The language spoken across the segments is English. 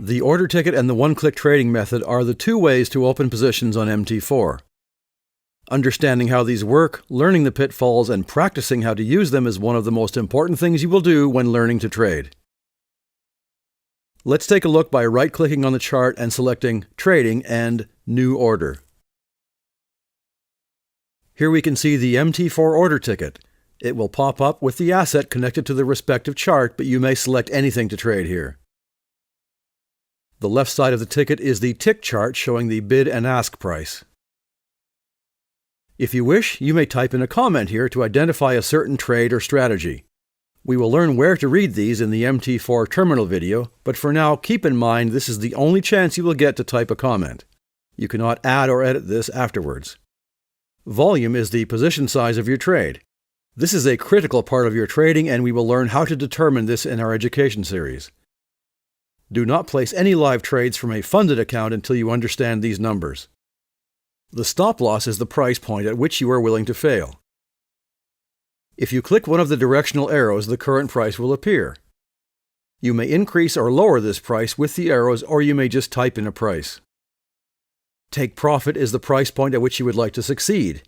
The order ticket and the one-click trading method are the two ways to open positions on MT4. Understanding how these work, learning the pitfalls, and practicing how to use them is one of the most important things you will do when learning to trade. Let's take a look by right-clicking on the chart and selecting Trading and New Order. Here we can see the MT4 order ticket. It will pop up with the asset connected to the respective chart, but you may select anything to trade here. The left side of the ticket is the tick chart showing the bid and ask price. If you wish, you may type in a comment here to identify a certain trade or strategy. We will learn where to read these in the MT4 terminal video, but for now, keep in mind this is the only chance you will get to type a comment. You cannot add or edit this afterwards. Volume is the position size of your trade. This is a critical part of your trading, and we will learn how to determine this in our education series. Do not place any live trades from a funded account until you understand these numbers. The stop loss is the price point at which you are willing to fail. If you click one of the directional arrows, the current price will appear. You may increase or lower this price with the arrows, or you may just type in a price. Take profit is the price point at which you would like to succeed.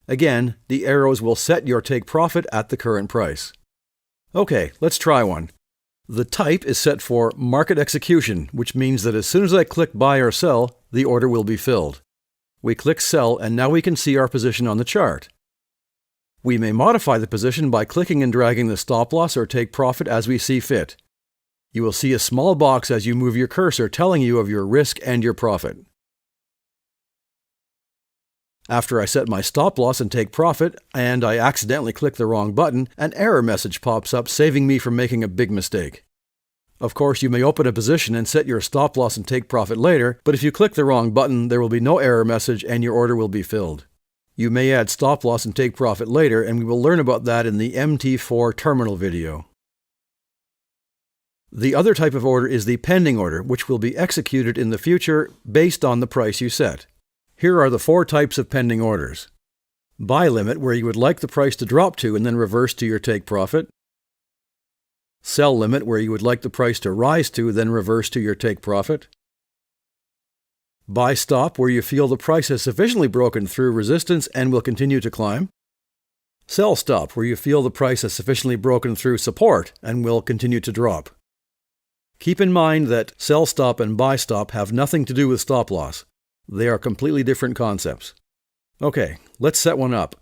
Again, the arrows will set your take profit at the current price. Okay, let's try one. The type is set for market execution, which means that as soon as I click buy or sell, the order will be filled. We click sell, and now we can see our position on the chart. We may modify the position by clicking and dragging the stop loss or take profit as we see fit. You will see a small box as you move your cursor telling you of your risk and your profit. After I set my stop loss and take profit, and I accidentally click the wrong button, an error message pops up saving me from making a big mistake. Of course, you may open a position and set your stop loss and take profit later, but if you click the wrong button, there will be no error message and your order will be filled. You may add stop loss and take profit later, and we will learn about that in the MT4 terminal video. The other type of order is the pending order, which will be executed in the future based on the price you set. Here are the four types of pending orders. Buy limit, where you would like the price to drop to and then reverse to your take profit. Sell limit, where you would like the price to rise to, then reverse to your take profit. Buy stop, where you feel the price has sufficiently broken through resistance and will continue to climb. Sell stop, where you feel the price has sufficiently broken through support and will continue to drop. Keep in mind that sell stop and buy stop have nothing to do with stop loss. They are completely different concepts. Okay, let's set one up.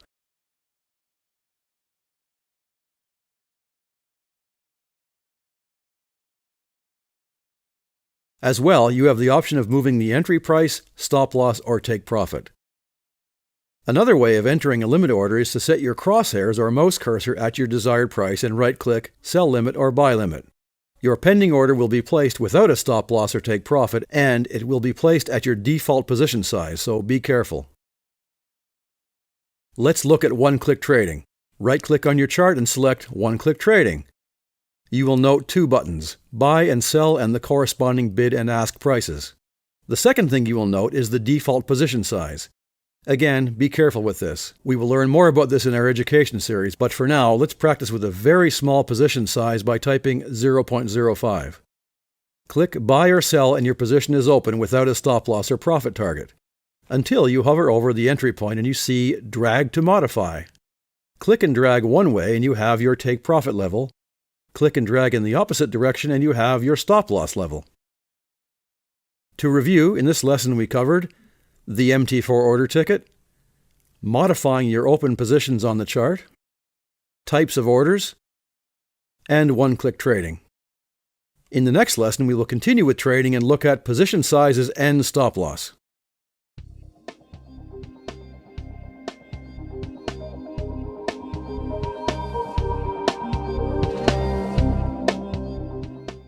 As well, you have the option of moving the entry price, stop loss, or take profit. Another way of entering a limit order is to set your crosshairs or mouse cursor at your desired price and right-click Sell Limit or Buy Limit. Your pending order will be placed without a stop loss or take profit, and it will be placed at your default position size, so be careful. Let's look at one-click trading. Right-click on your chart and select One-Click Trading. You will note two buttons, Buy and Sell, and the corresponding bid and ask prices. The second thing you will note is the default position size. Again, be careful with this. We will learn more about this in our education series, but for now, let's practice with a very small position size by typing 0.05. Click Buy or Sell and your position is open without a stop loss or profit target, until you hover over the entry point and you see Drag to Modify. Click and drag one way and you have your take profit level. Click and drag in the opposite direction and you have your stop loss level. To review, in this lesson we covered the MT4 order ticket, modifying your open positions on the chart, types of orders, and one-click trading. In the next lesson, we will continue with trading and look at position sizes and stop loss.